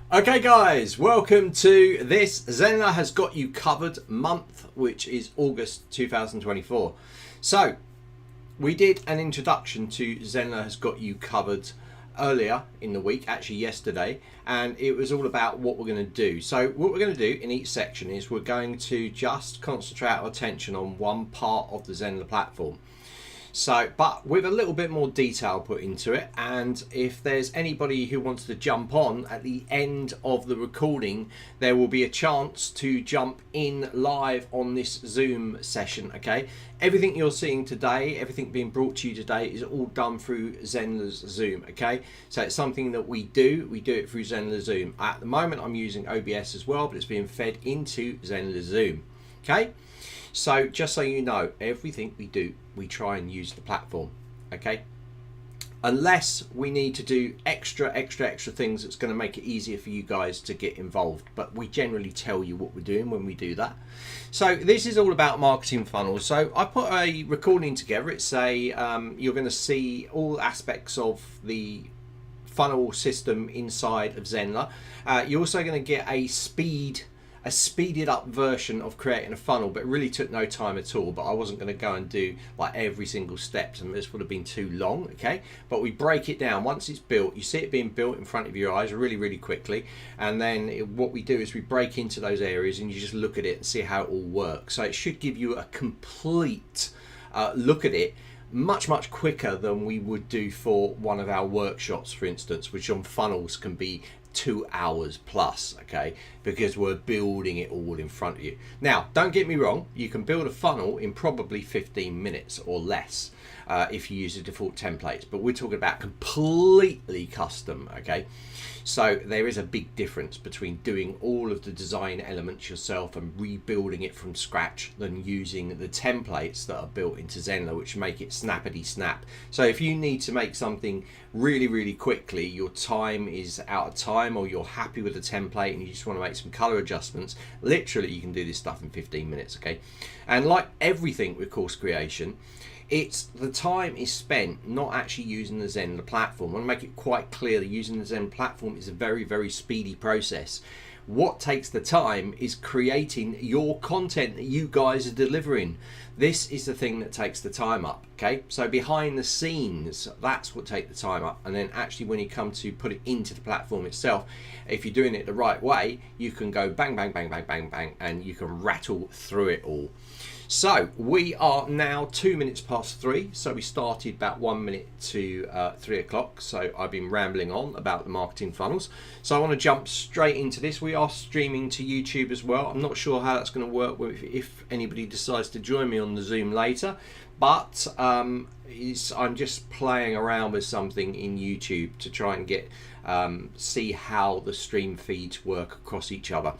Okay guys, welcome to this Zenler Has Got You Covered month, which is August 2024. So, we did an introduction to Zenler Has Got You Covered earlier in the week, actually yesterday, and it was all about what we're going to do. So what we're going to do in each section is we're going to just concentrate our attention on one part of the Zenler platform. So, but with a little bit more detail put into it, and if there's anybody who wants to jump on at the end of the recording, there will be a chance to jump in live on this Zoom session, okay? Everything you're seeing today, everything being brought to you today is all done through Zenler's Zoom, okay? So it's something that we do it through Zenler Zoom. At the moment I'm using OBS as well, but it's being fed into Zenler Zoom, okay? So just so you know, everything we do, we try and use the platform, okay? Unless we need to do extra things that's going to make it easier for you guys to get involved. But we generally tell you what we're doing when we do that. So this is all about marketing funnels. So I put a recording together. It's you're going to see all aspects of the funnel system inside of Zenler. You're also going to get a speeded up version of creating a funnel, but it really took no time at all. But I wasn't going to go and do like every single step, and this would have been too long, okay? But we break it down. Once it's built, you see it being built in front of your eyes really quickly, and then what we do is we break into those areas and you just look at it and see how it all works. So it should give you a complete look at it much quicker than we would do for one of our workshops, for instance, which on funnels can be 2 hours plus, okay, because we're building it all in front of you. Now, don't get me wrong, you can build a funnel in probably 15 minutes or less if you use the default templates, but we're talking about completely custom, okay? So there is a big difference between doing all of the design elements yourself and rebuilding it from scratch than using the templates that are built into Zenler, which make it snappity snap. So if you need to make something really quickly, your time is out of time, or you're happy with the template and you just want to make some color adjustments, literally you can do this stuff in 15 minutes, okay? And like everything with course creation, it's the time is spent not actually using the Zenler platform. I want to make it quite clear that using the Zen platform is a very speedy process. What takes the time is creating your content that you guys are delivering. This is the thing that takes the time up, okay? So behind the scenes, that's what takes the time up. And then actually when you come to put it into the platform itself, if you're doing it the right way, you can go bang, and you can rattle through it all. So we are now 2 minutes past 3. So we started about 1 minute to 3 o'clock. So I've been rambling on about the marketing funnels. So I want to jump straight into this. We are streaming to YouTube as well. I'm not sure how that's going to work if anybody decides to join me on the Zoom later. But I'm just playing around with something in YouTube to try and get see how the stream feeds work across each other.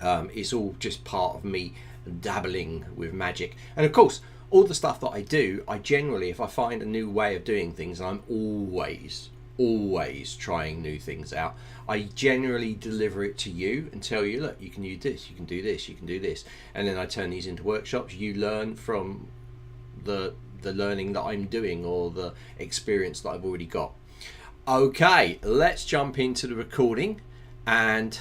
It's all just part of me dabbling with magic. And of course, all the stuff that I do, I generally, if I find a new way of doing things, and I'm always trying new things out, I generally deliver it to you and tell you, look, you can use this, you can do this, you can do this, and then I turn these into workshops. You learn from the learning that I'm doing, or the experience that I've already got. Okay, let's jump into the recording and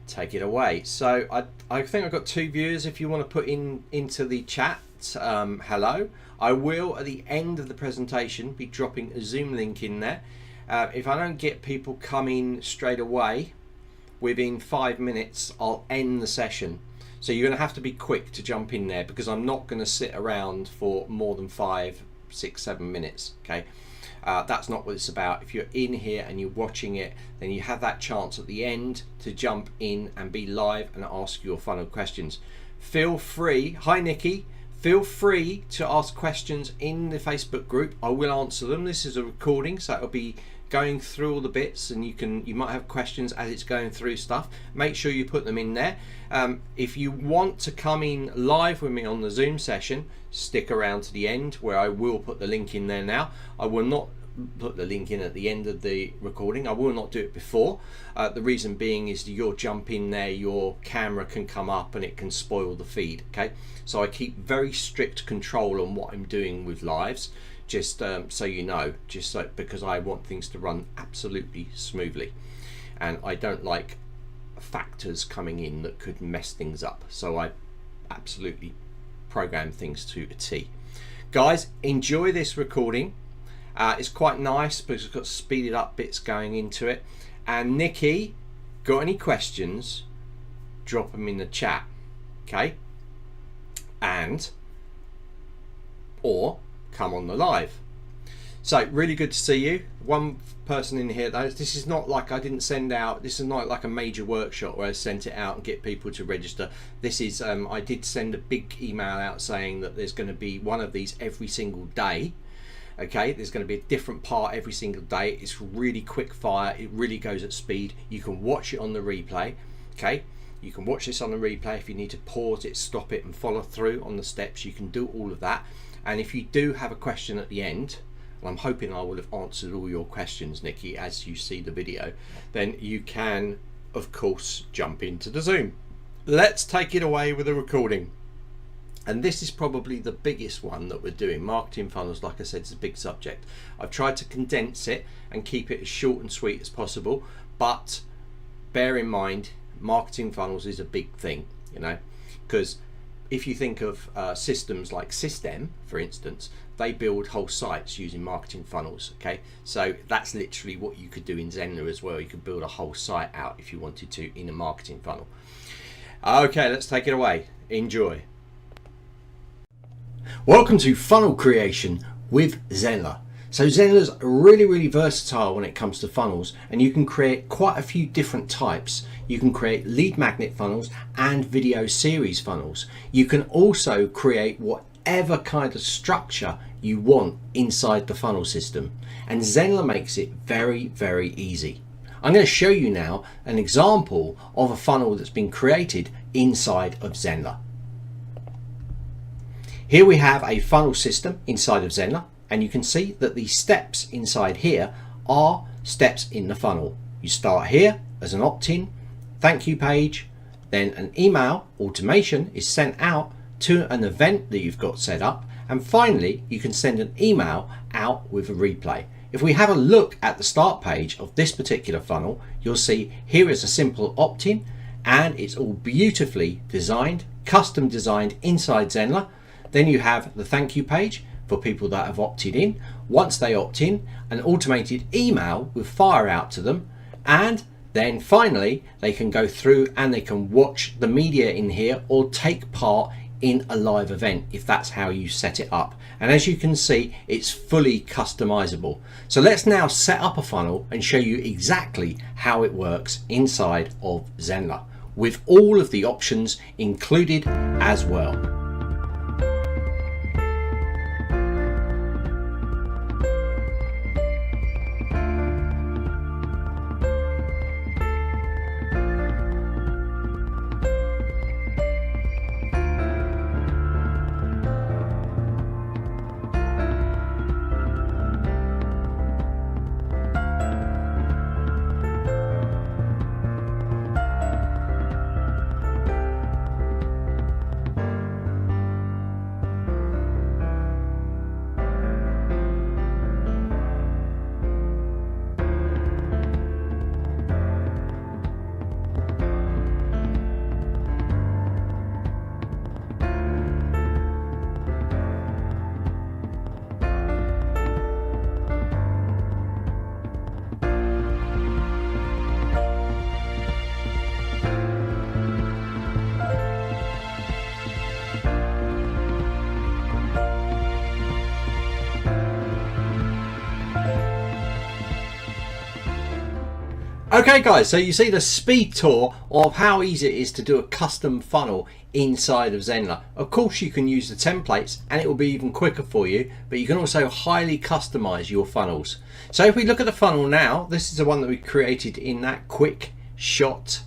take it away. So I think I've got 2 viewers. If you want to put into the chat, hello. I will at the end of the presentation be dropping a Zoom link in there. If I don't get people coming straight away within 5 minutes, I'll end the session. So you're going to have to be quick to jump in there, because I'm not going to sit around for more than 5, 6, 7 minutes, okay? That's not what it's about. If you're in here and you're watching it, then you have that chance at the end to jump in and be live and ask your funnel questions. Feel free, hi Nikki, feel free to ask questions in the Facebook group. I will answer them. This is a recording, so it'll be going through all the bits, and you might have questions as it's going through stuff. Make sure you put them in there. If you want to come in live with me on the Zoom session, stick around to the end, where I will put the link in there now. I will not put the link in at the end of the recording. I will not do it before. The reason being is that you'll jump in there, your camera can come up and it can spoil the feed, okay? So I keep very strict control on what I'm doing with lives. just so you know, because I want things to run absolutely smoothly. and I don't like factors coming in that could mess things up, so I absolutely program things to a T. Guys, enjoy this recording. It's quite nice because it's got speeded up bits going into it. And Nikki, got any questions, drop them in the chat, okay? And or come on the live. So really good to see you. One person in here, this is not like I didn't send out, this is not like a major workshop where I sent it out and get people to register. This is, I did send a big email out saying that there's going to be one of these every single day. Okay, there's going to be a different part every single day. It's really quick fire, it really goes at speed. You can watch it on the replay, okay? You can watch this on the replay. If you need to pause it, stop it and follow through on the steps, you can do all of that. And if you do have a question at the end, and I'm hoping I will have answered all your questions, Nikki, as you see the video, then you can, of course, jump into the Zoom. Let's take it away with a recording. And this is probably the biggest one that we're doing. Marketing funnels, like I said, is a big subject. I've tried to condense it and keep it as short and sweet as possible, but bear in mind, marketing funnels is a big thing, you know, because if you think of systems like System, for instance, they build whole sites using marketing funnels, okay? So that's literally what you could do in Zenler as well. You could build a whole site out if you wanted to in a marketing funnel. Okay, let's take it away. Enjoy. Welcome to Funnel Creation with Zenler. So Zenler's really versatile when it comes to funnels, and you can create quite a few different types. You can create lead magnet funnels and video series funnels. You can also create whatever kind of structure you want inside the funnel system, and Zenler makes it very easy. I'm going to show you now an example of a funnel that's been created inside of Zenler. Here we have a funnel system inside of Zenler, and you can see that the steps inside here are steps in the funnel. You start here as an opt-in, thank you page, then an email automation is sent out to an event that you've got set up, and finally you can send an email out with a replay. If we have a look at the start page of this particular funnel, you'll see here is a simple opt-in, and it's all beautifully designed, custom designed inside Zenler. Then you have the thank you page for people that have opted in. Once they opt in, an automated email will fire out to them, and then finally they can go through and they can watch the media in here or take part in a live event if that's how you set it up. And as you can see, it's fully customizable. So let's now set up a funnel and show you exactly how it works inside of Zenler with all of the options included as well. Okay guys, so you see the speed tour of how easy it is to do a custom funnel inside of Zenler. Of course you can use the templates and it will be even quicker for you, but you can also highly customize your funnels. So if we look at the funnel now, this is the one that we created in that quick shot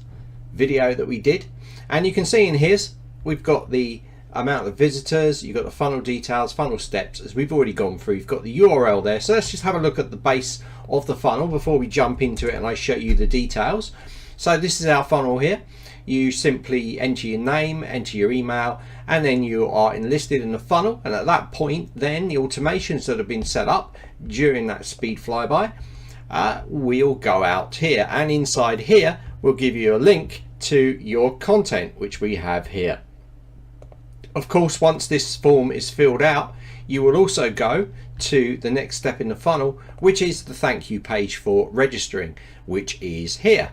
video that we did, and you can see in here we've got the amount of visitors, you've got the funnel details, funnel steps, as we've already gone through. You've got the URL there. So let's just have a look at the base of the funnel before we jump into it and I show you the details. So this is our funnel here. You simply enter your name, enter your email, and then you are enlisted in the funnel, and at that point then the automations that have been set up during that speed flyby we'll go out here, and inside here we'll give you a link to your content, which we have here. Of course, once this form is filled out, you will also go to the next step in the funnel, which is the thank you page for registering, which is here.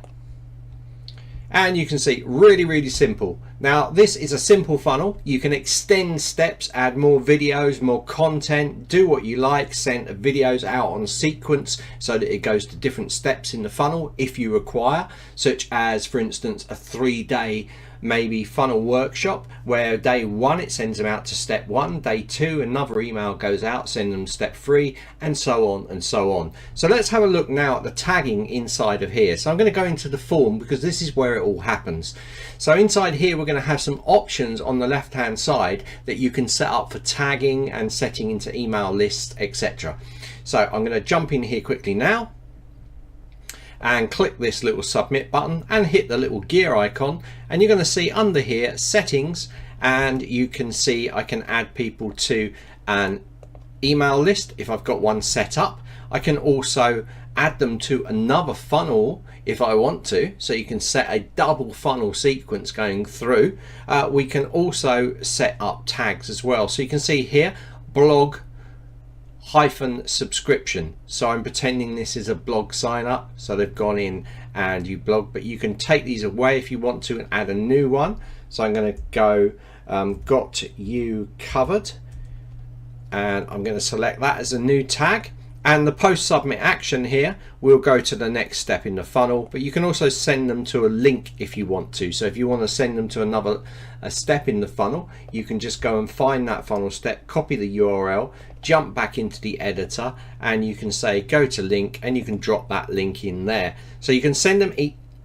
And you can see really simple. Now this is a simple funnel. You can extend steps, add more videos, more content, do what you like, send videos out on sequence so that it goes to different steps in the funnel if you require, such as for instance a 3-day maybe funnel workshop where day 1 it sends them out to step 1, day 2 another email goes out, send them step 3, and so on and so on. So let's have a look now at the tagging inside of here. So I'm going to go into the form because this is where it all happens. So inside here we're going to have some options on the left hand side that you can set up for tagging and setting into email lists, etc. So I'm going to jump in here quickly now and click this little submit button and hit the little gear icon, and you're going to see under here settings, and you can see I can add people to an email list if I've got one set up. I can also add them to another funnel if I want to, so you can set a double funnel sequence going through. We can also set up tags as well, so you can see here blog -subscription. So I'm pretending this is a blog sign up, so they've gone in and you blog, but you can take these away if you want to and add a new one. So I'm going to go got you covered, and I'm going to select that as a new tag, and the post submit action here will go to the next step in the funnel, but you can also send them to a link if you want to. So if you want to send them to another step in the funnel, you can just go and find that funnel step, copy the URL, jump back into the editor, and you can say go to link, and you can drop that link in there. So you can send them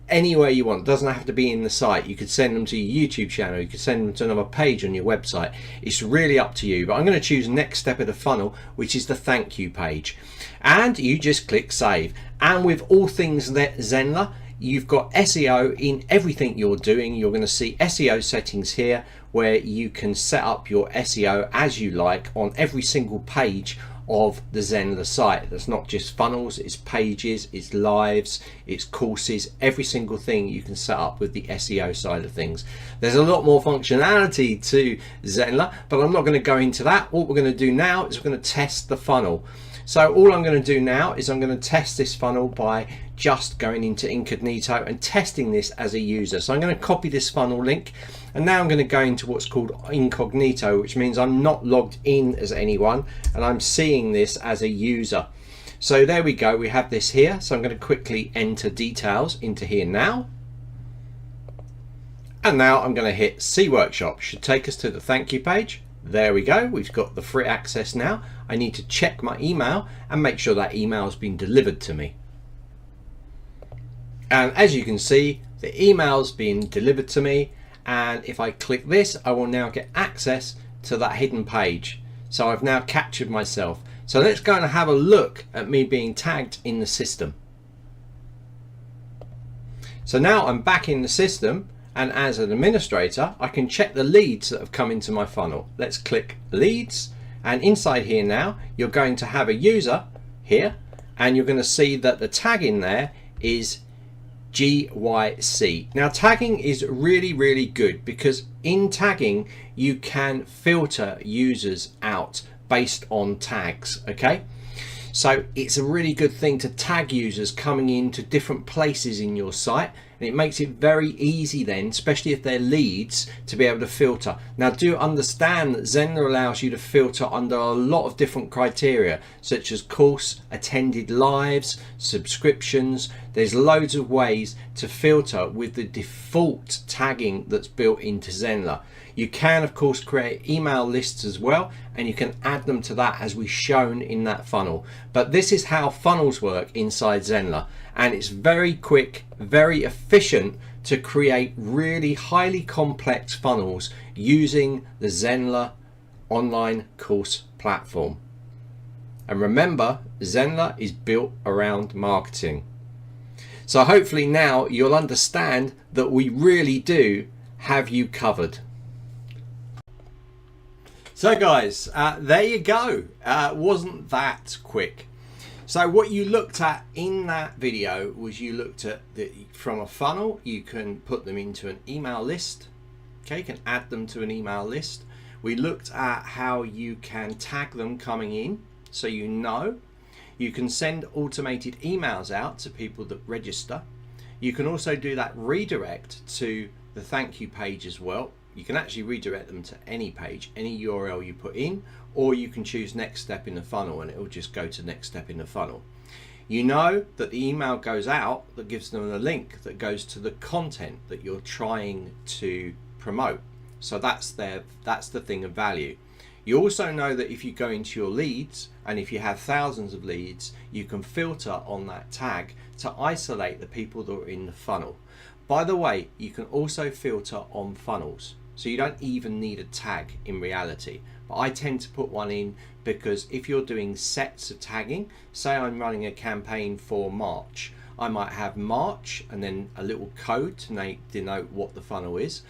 anywhere you want. It doesn't have to be in the site. You could send them to your YouTube channel, you could send them to another page on your website. It's really up to you, but I'm going to choose next step of the funnel, which is the thank you page, and you just click save. And with all things Zenler, you've got SEO in everything you're doing. You're going to see SEO settings here where you can set up your SEO as you like on every single page of the Zenler site. That's not just funnels, it's pages, it's lives, it's courses, every single thing you can set up with the SEO side of things. There's a lot more functionality to Zenler, but I'm not going to go into that. What we're going to do now is we're going to test the funnel. So all I'm going to do now is I'm going to test this funnel by just going into incognito and testing this as a user. So I'm going to copy this funnel link, and now I'm going to go into what's called incognito, which means I'm not logged in as anyone and I'm seeing this as a user. So there we go, we have this here. So I'm going to quickly enter details into here now, and now I'm going to hit see workshop. Should take us to the thank you page. There we go, we've got the free access now. I need to check my email and make sure that email has been delivered to me. And as you can see, the email's been delivered to me, and if I click this, I will now get access to that hidden page. So I've now captured myself. So let's go and have a look at me being tagged in the system. So now I'm back in the system, and as an administrator, I can check the leads that have come into my funnel. Let's click leads, and inside here now, you're going to have a user here, and you're going to see that the tag in there is GYC. Now tagging is really good, because in tagging you can filter users out based on tags. Okay, so it's a really good thing to tag users coming into different places in your site, and it makes it very easy then, especially if they're leads, to be able to filter. Now do understand that Zenler allows you to filter under a lot of different criteria, such as course, attended lives, subscriptions. There's loads of ways to filter with the default tagging that's built into Zenler. You can of course create email lists as well, and you can add them to that as we've shown in that funnel. But this is how funnels work inside Zenler, and it's very quick, very efficient to create really highly complex funnels using the Zenler online course platform. And remember, Zenler is built around marketing. So hopefully now you'll understand that we really do have you covered. So guys, there you go. Wasn't that quick? So what you looked at in that video was you looked at from a funnel, you can put them into an email list. Okay, you can add them to an email list. We looked at how you can tag them coming in, so you know. You can send automated emails out to people that register. You can also do that redirect to the thank you page as well. You can actually redirect them to any page, any URL you put in, or you can choose next step in the funnel and it will just go to next step in the funnel. You know that the email goes out that gives them a link that goes to the content that you're trying to promote. So that's the thing of value. You also know that if you go into your leads, and if you have thousands of leads, you can filter on that tag to isolate the people that are in the funnel. By the way, you can also filter on funnels. So you don't even need a tag in reality. But I tend to put one in because if you're doing sets of tagging, say I'm running a campaign for March, I might have March and then a little code to denote what the funnel is.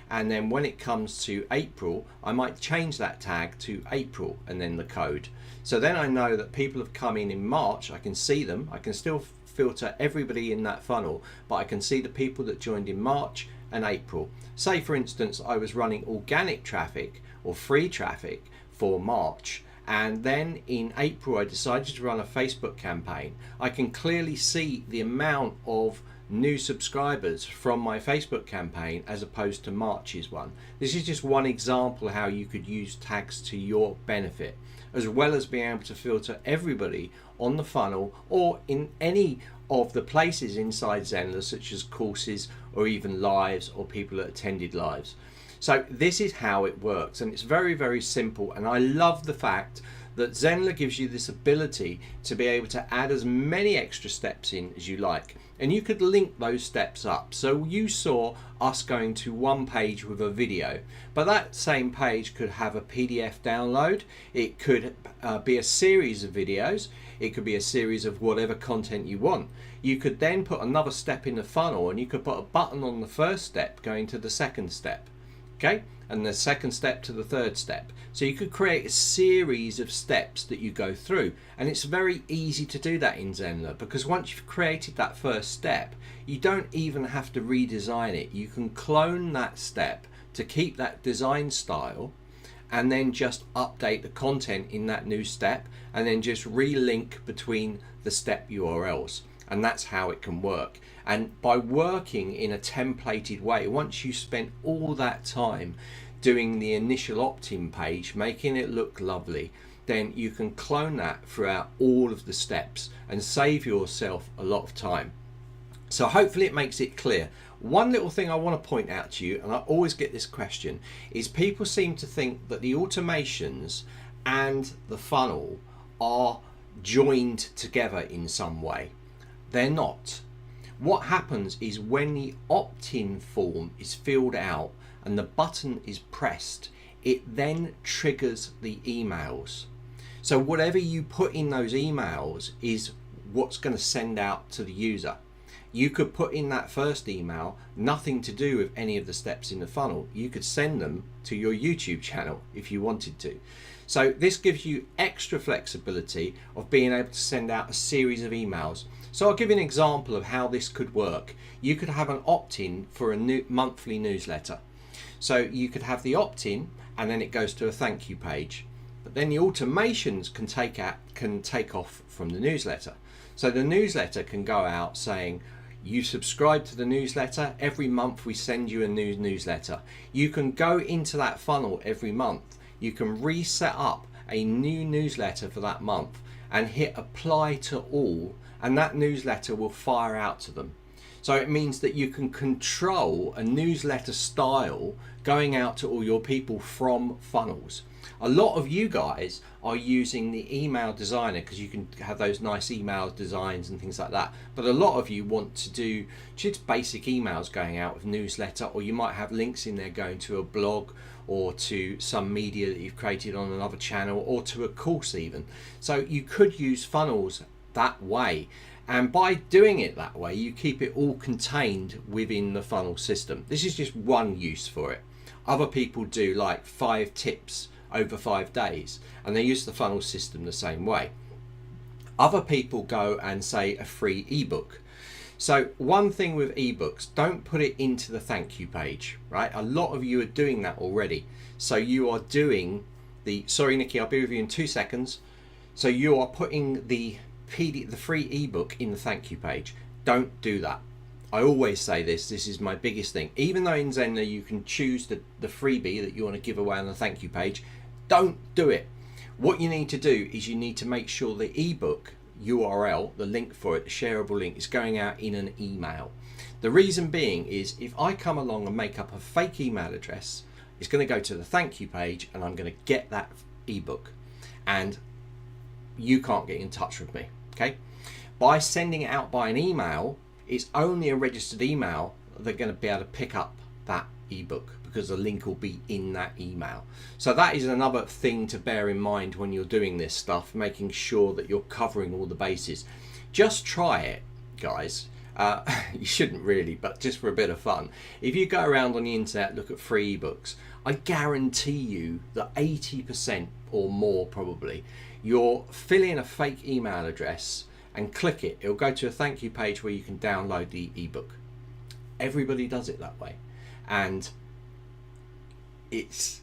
And then when it comes to April, I might change that tag to April and then the code. So then I know that people have come in March, I can see them, I can still filter everybody in that funnel, but I can see the people that joined in March and April. Say for instance, I was running organic traffic or free traffic for March, and then in April I decided to run a Facebook campaign. I can clearly see the amount of new subscribers from my Facebook campaign as opposed to March's one. This is just one example how you could use tags to your benefit, as well as being able to filter everybody on the funnel or in any of the places inside Zenler, such as courses or even lives or people that attended lives. So this is how it works, and it's very, very simple. And I love the fact that Zenler gives you this ability to be able to add as many extra steps in as you like, and you could link those steps up. So you saw us going to one page with a video, but that same page could have a PDF download. It could be a series of videos. It could be a series of whatever content you want. You could then put another step in the funnel, and you could put a button on the first step going to the second step. Okay, and the second step to the third step. So you could create a series of steps that you go through, and it's very easy to do that in Zenler, because once you've created that first step, you don't even have to redesign it. You can clone that step to keep that design style, and then just update the content in that new step, and then just relink between the step URLs. And that's how it can work. And by working in a templated way, once you spent all that time doing the initial opt-in page, making it look lovely, then you can clone that throughout all of the steps and save yourself a lot of time. So hopefully it makes it clear. One little thing I want to point out to you, and I always get this question, is people seem to think that the automations and the funnel are joined together in some way. They're not. What happens is when the opt-in form is filled out and the button is pressed, it then triggers the emails. So whatever you put in those emails is what's going to send out to the user. You could put in that first email nothing to do with any of the steps in the funnel. You could send them to your YouTube channel if you wanted to. So this gives you extra flexibility of being able to send out a series of emails. So I'll give you an example of how this could work. You could have an opt-in for a new monthly newsletter. So you could have the opt-in and then it goes to a thank you page. But then the automations can take off from the newsletter. So the newsletter can go out saying, you subscribe to the newsletter, every month we send you a new newsletter. You can go into that funnel every month. You can reset up a new newsletter for that month and hit apply to all, and that newsletter will fire out to them. So it means that you can control a newsletter style going out to all your people from funnels. A lot of you guys are using the email designer because you can have those nice email designs and things like that. But a lot of you want to do just basic emails going out with newsletter, or you might have links in there going to a blog or to some media that you've created on another channel or to a course even. So you could use funnels that way. And by doing it that way, you keep it all contained within the funnel system. This is just one use for it. Other people do like 5 tips over 5 days, and they use the funnel system the same way. Other people go and say a free ebook. So one thing with ebooks, don't put it into the thank you page, right? A lot of you are doing that already. So you are doing the, sorry Nikki, I'll be with you in 2 seconds. So you are putting the free ebook in the thank you page. Don't do that. I always say this is my biggest thing. Even though in Zenler you can choose the freebie that you want to give away on the thank you page, don't do it. What you need to do is you need to make sure the ebook URL, the link for it, the shareable link, is going out in an email. The reason being is if I come along and make up a fake email address, it's going to go to the thank you page and I'm going to get that ebook and you can't get in touch with me. Okay, by sending it out by an email, it's only a registered email they're going to be able to pick up that ebook because the link will be in that email. So that is another thing to bear in mind when you're doing this stuff, making sure that you're covering all the bases. Just try it, guys. You shouldn't really, but just for a bit of fun. If you go around on the internet, look at free ebooks, I guarantee you that 80% or more probably, you'll fill in a fake email address and click it. It'll go to a thank you page where you can download the ebook. Everybody does it that way. And it's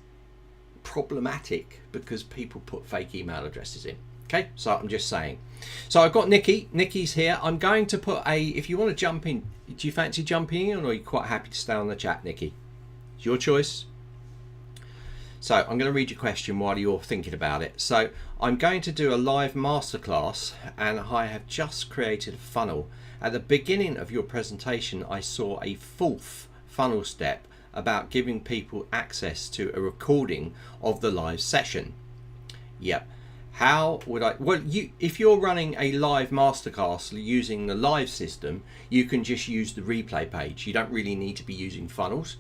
problematic because people put fake email addresses in. Okay, so I'm just saying. So I've got Nikki. Nikki's here. I'm going to put a, if you want to jump in, do you fancy jumping in or are you quite happy to stay on the chat, Nikki? It's your choice. So I'm going to read your question while you're thinking about it. So I'm going to do a live masterclass and I have just created a funnel. At the beginning of your presentation, I saw a fourth funnel step about giving people access to a recording of the live session. Yep. How would I, well, if you're running a live masterclass using the live system, you can just use the replay page. You don't really need to be using funnels.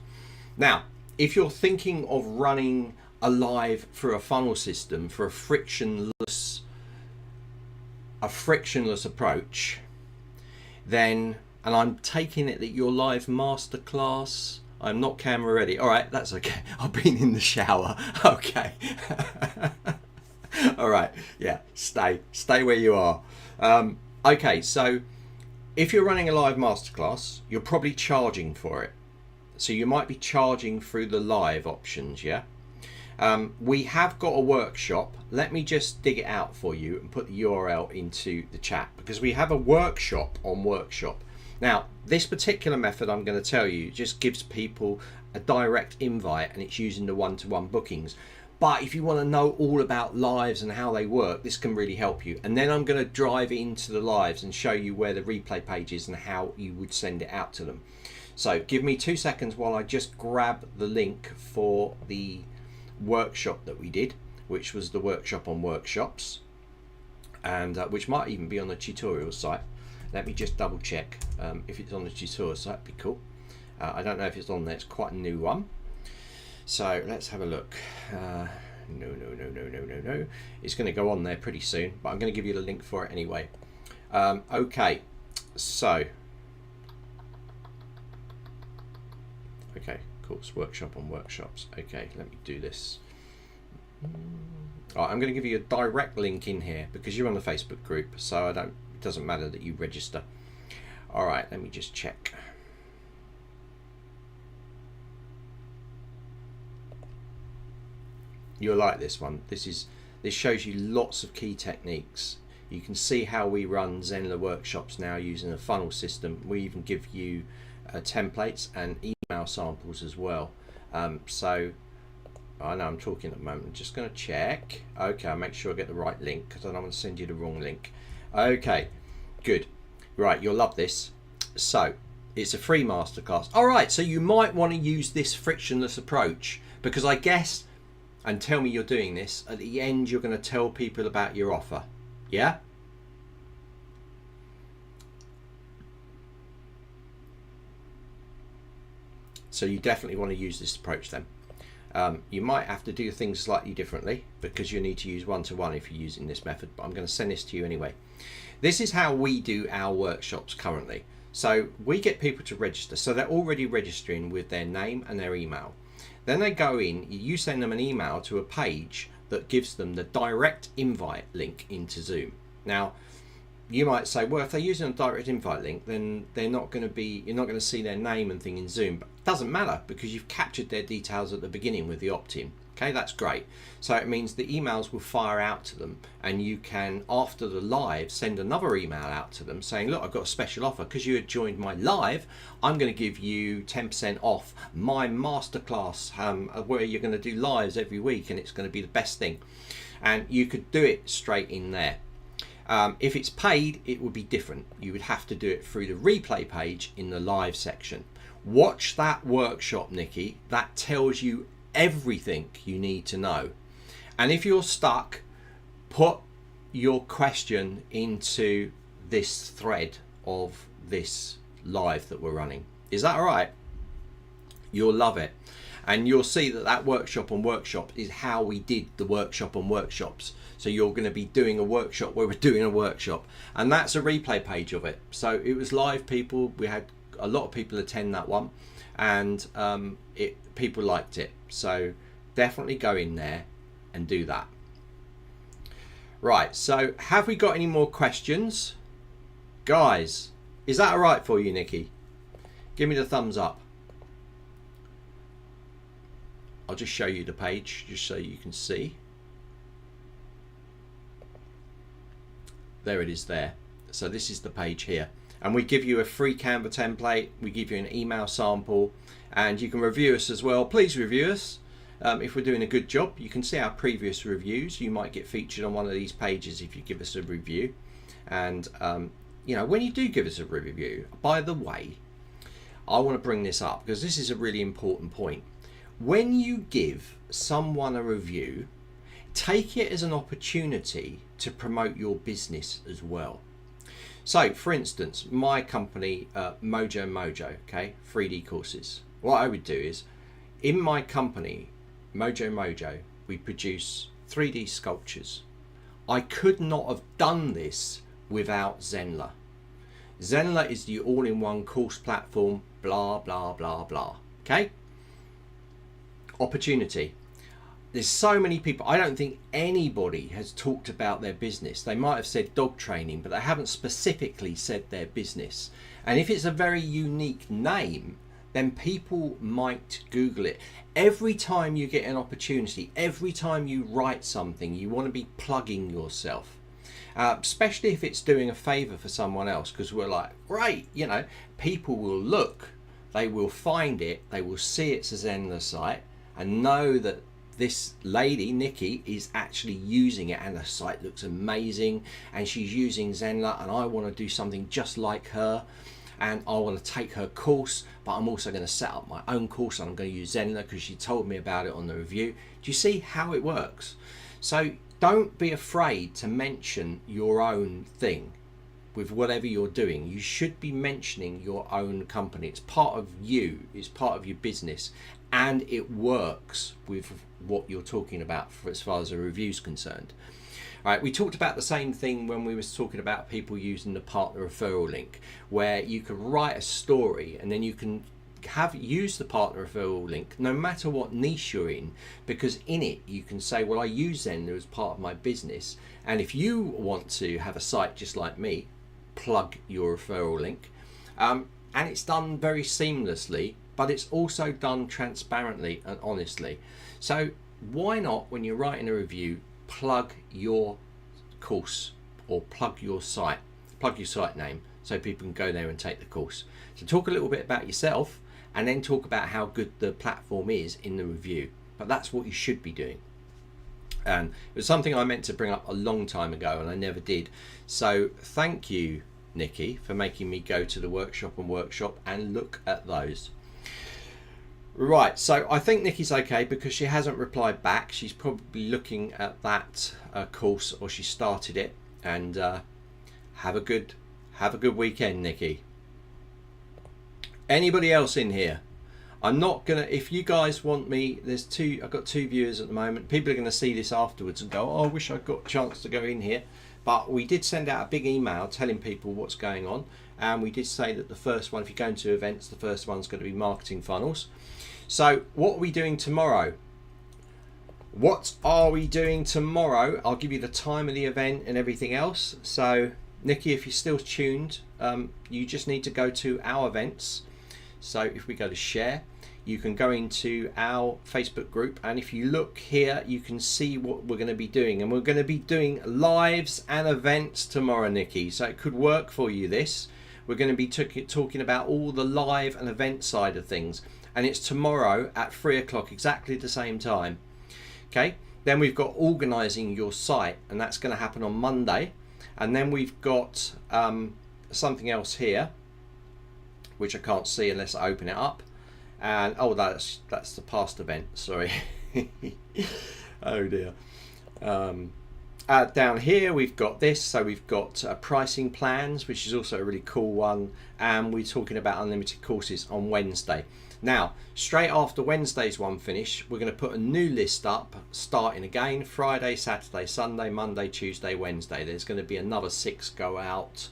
Now, if you're thinking of running a live through a funnel system for a frictionless approach, then, and I'm taking it that your live masterclass, I'm not camera ready. All right, that's okay. I've been in the shower. Okay. All right. Yeah, stay where you are. Okay, so if you're running a live masterclass, you're probably charging for it. So you might be charging through the live options, yeah? We have got a workshop. Let me just dig it out for you and put the URL into the chat because we have a workshop on Workshop. Now, this particular method I'm going to tell you just gives people a direct invite and it's using the one-to-one bookings. But if you want to know all about lives and how they work, this can really help you. And then I'm going to drive into the lives and show you where the replay page is and how you would send it out to them. So give me 2 seconds while I just grab the link for the workshop that we did, which was the workshop on workshops, and which might even be on the tutorial site. Let me just double check if it's on the tutorial site. Be cool. I don't know if it's on there. It's quite a new one. So let's have a look. No. It's going to go on there pretty soon, but I'm going to give you the link for it anyway. Okay, so okay, course workshop on workshops. Okay, let me do this. All right, I'm going to give you a direct link in here because you're on the Facebook group, so it doesn't matter that you register. All right, let me just check. You'll like this one. This shows you lots of key techniques. You can see how we run Zenler workshops now using a funnel system. We even give you templates and email samples as well. So I know I'm talking at the moment. I'm just going to check. Okay, I'll make sure I get the right link because I don't want to send you the wrong link. Okay, good. Right, you'll love this. So it's a free masterclass. All right, so you might want to use this frictionless approach because I guess, and tell me you're doing this, at the end you're going to tell people about your offer. Yeah? So you definitely want to use this approach then. You might have to do things slightly differently because you need to use one-to-one if you're using this method, but I'm going to send this to you anyway. This is how we do our workshops currently. So we get people to register. So they're already registering with their name and their email. Then they go in, you send them an email to a page that gives them the direct invite link into Zoom. Now, you might say, well, if they're using a direct invite link, then you're not going to see their name and thing in Zoom. But it doesn't matter, because you've captured their details at the beginning with the opt-in. Okay, that's great. So it means the emails will fire out to them, and you can, after the live, send another email out to them saying, look, I've got a special offer. Because you had joined my live, I'm going to give you 10% off my masterclass, where you're going to do lives every week, and it's going to be the best thing. And you could do it straight in there. If it's paid, it would be different. You would have to do it through the replay page in the live section. Watch that workshop, Nikki. That tells you everything you need to know. And if you're stuck, put your question into this thread of this live that we're running. Is that all right? You'll love it. And you'll see that that workshop on workshop is how we did the workshop on workshops. So you're going to be doing a workshop where we're doing a workshop, and that's a replay page of it. So it was live, people. We had a lot of people attend that one, and people liked it. So definitely go in there and do that. Right, so have we got any more questions? Guys, is that all right for you, Nikki? Give me the thumbs up. I'll just show you the page just so you can see. There it is there. So this is the page here. And we give you a free Canva template. We give you an email sample, and you can review us as well. Please review us. If we're doing a good job, you can see our previous reviews. You might get featured on one of these pages if you give us a review. And you know, when you do give us a review, by the way, I want to bring this up because this is a really important point. When you give someone a review, take it as an opportunity to promote your business as well. So, for instance, my company, Mojo, okay, 3D courses. What I would do is, in my company, Mojo, we produce 3D sculptures. I could not have done this without Zenler. Zenler is the all-in-one course platform, blah, blah, blah, blah, okay? Opportunity. There's so many people. I don't think anybody has talked about their business. They might have said dog training, but they haven't specifically said their business. And if it's a very unique name, then people might Google it. Every time you get an opportunity, every time you write something, you want to be plugging yourself. Especially if it's doing a favor for someone else, because we're like, great, you know, people will look, they will find it, they will see it's a Zenler site and know that this lady, Nikki, is actually using it, and the site looks amazing, and she's using Zenler, and I want to do something just like her, and I want to take her course, but I'm also going to set up my own course, and I'm going to use Zenler because she told me about it on the review. Do you see how it works? So don't be afraid to mention your own thing with whatever you're doing. You should be mentioning your own company. It's part of you, it's part of your business, and it works with what you're talking about for as far as a review is concerned. All right, we talked about the same thing when we was talking about people using the partner referral link, where you can write a story and then you can use the partner referral link no matter what niche you're in, because in it you can say, well, I use Zenler as part of my business, and if you want to have a site just like me, plug your referral link, and it's done very seamlessly, but it's also done transparently and honestly. So why not, when you're writing a review, plug your course or plug your site name so people can go there and take the course. So talk a little bit about yourself and then talk about how good the platform is in the review. But that's what you should be doing. And it was something I meant to bring up a long time ago and I never did. So thank you, Nikki, for making me go to the workshop and look at those. Right, so I think Nikki's okay because she hasn't replied back. She's probably looking at that course, or she started it. And have a good weekend, Nikki. Anybody else in here? I'm not gonna, if you guys want me, I've got 2 viewers at the moment. People are gonna see this afterwards and go, oh, I wish I got a chance to go in here. But we did send out a big email telling people what's going on. And we did say that the first one, if you go into events, the first one's going to be marketing funnels. So what are we doing tomorrow? What are we doing tomorrow? I'll give you the time of the event and everything else. So Nikki, if you're still tuned, you just need to go to our events. So if we go to share, you can go into our Facebook group, and if you look here, you can see what we're going to be doing. And we're going to be doing lives and events tomorrow, Nikki. So it could work for you, this. We're going to be talking about all the live and event side of things. And it's tomorrow at 3 o'clock, exactly the same time. Okay, then we've got organising your site, and that's going to happen on Monday. And then we've got something else here, which I can't see unless I open it up. And oh, that's the past event, sorry. Oh dear. Down here we've got this, so we've got pricing plans, which is also a really cool one, and we're talking about unlimited courses on Wednesday. Now, straight after Wednesday's one finish, we're going to put a new list up, starting again Friday, Saturday, Sunday, Monday, Tuesday, Wednesday. There's going to be another 6 go out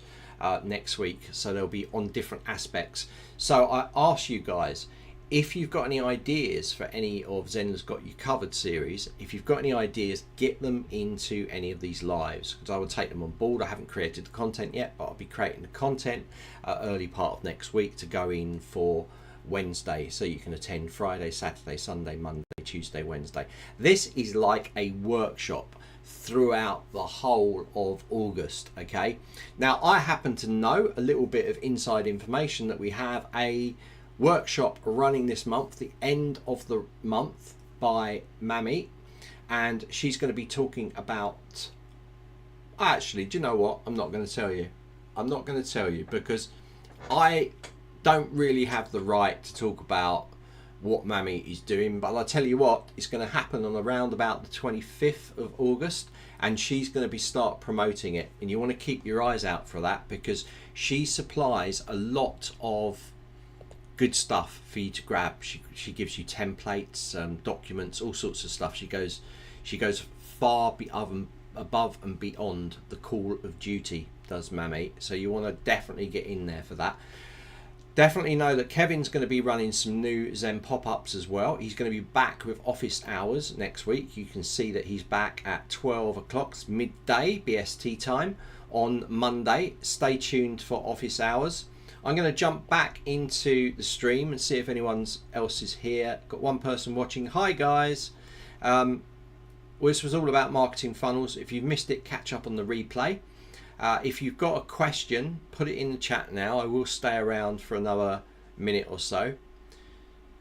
next week, so they'll be on different aspects. So I ask you guys, if you've got any ideas for any of Zenler's Got You Covered series, if you've got any ideas, get them into any of these lives, because I will take them on board. I haven't created the content yet, but I'll be creating the content early part of next week to go in for Wednesday, so you can attend Friday, Saturday, Sunday, Monday, Tuesday, Wednesday. This is like a workshop throughout the whole of August. Okay, now I happen to know a little bit of inside information that we have a workshop running this month, the end of the month, by Mammy, and she's going to be talking about, actually, do you know what, I'm not going to tell you because I don't really have the right to talk about what Mammy is doing, but I'll tell you what, it's going to happen on around about the 25th of August, and she's going to be start promoting it, and you want to keep your eyes out for that, because she supplies a lot of good stuff for you to grab. She gives you templates, documents, all sorts of stuff. She goes far above and beyond the call of duty, does Mammy. So you want to definitely get in there for that. Definitely know that Kevin's going to be running some new Zen pop-ups as well. He's going to be back with office hours next week. You can see that he's back at 12 o'clock, midday BST time on Monday. Stay tuned for office hours. I'm going to jump back into the stream and see if anyone else is here. Got one person watching. Hi guys. Well, this was all about marketing funnels. If you've missed it, catch up on the replay. If you've got a question, put it in the chat now. I will stay around for another minute or so.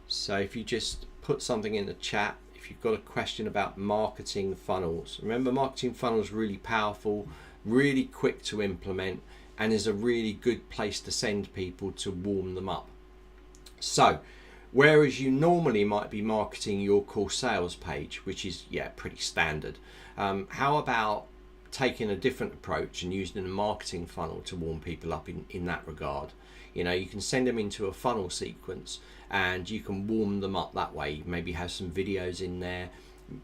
So if you just put something in the chat, if you've got a question about marketing funnels. Remember, marketing funnels are really powerful, really quick to implement, and is a really good place to send people to warm them up. So whereas you normally might be marketing your core sales page, which is pretty standard, how about taking a different approach and using a marketing funnel to warm people up in that regard? You know, you can send them into a funnel sequence and you can warm them up that way. Maybe have some videos in there,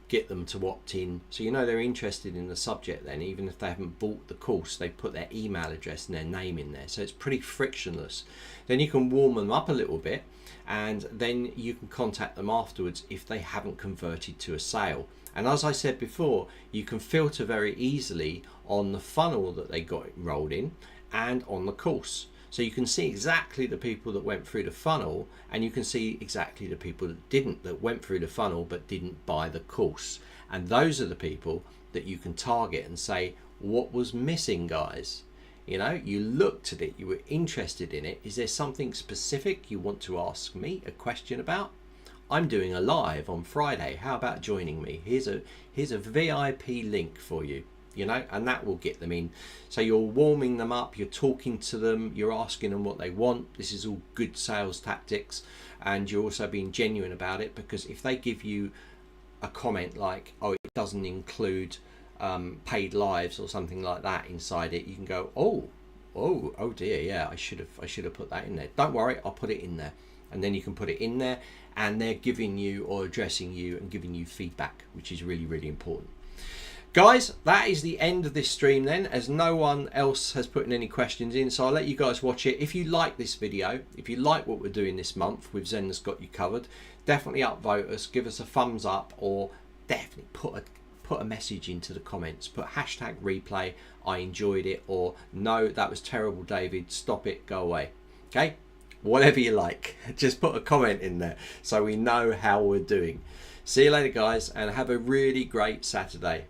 get them to opt in, so you know they're interested in the subject. Then even if they haven't bought the course, they put their email address and their name in there, so it's pretty frictionless. Then you can warm them up a little bit, and then you can contact them afterwards if they haven't converted to a sale. And as I said before, you can filter very easily on the funnel that they got enrolled in and on the course. So you can see exactly the people that went through the funnel, and you can see exactly the people that went through the funnel but didn't buy the course. And those are the people that you can target and say, what was missing, guys? You know, you looked at it, you were interested in it. Is there something specific you want to ask me a question about? I'm doing a live on Friday. How about joining me? Here's a VIP link for you. You know, and that will get them in. So you're warming them up, you're talking to them, you're asking them what they want. This is all good sales tactics, and you're also being genuine about it, because if they give you a comment like, oh, it doesn't include paid lives or something like that inside it, you can go, oh dear, yeah, I should have put that in there. Don't worry, I'll put it in there. And then you can put it in there, and they're giving you or addressing you and giving you feedback, which is really, really important. Guys, that is the end of this stream then, as no one else has put in any questions in, so I'll let you guys watch it. If you like this video, if you like what we're doing this month with Zenler's Got You Covered, definitely upvote us, give us a thumbs up, or definitely put put a message into the comments. Put hashtag replay, I enjoyed it, or no, that was terrible, David, stop it, go away. Okay, whatever you like, just put a comment in there so we know how we're doing. See you later, guys, and have a really great Saturday.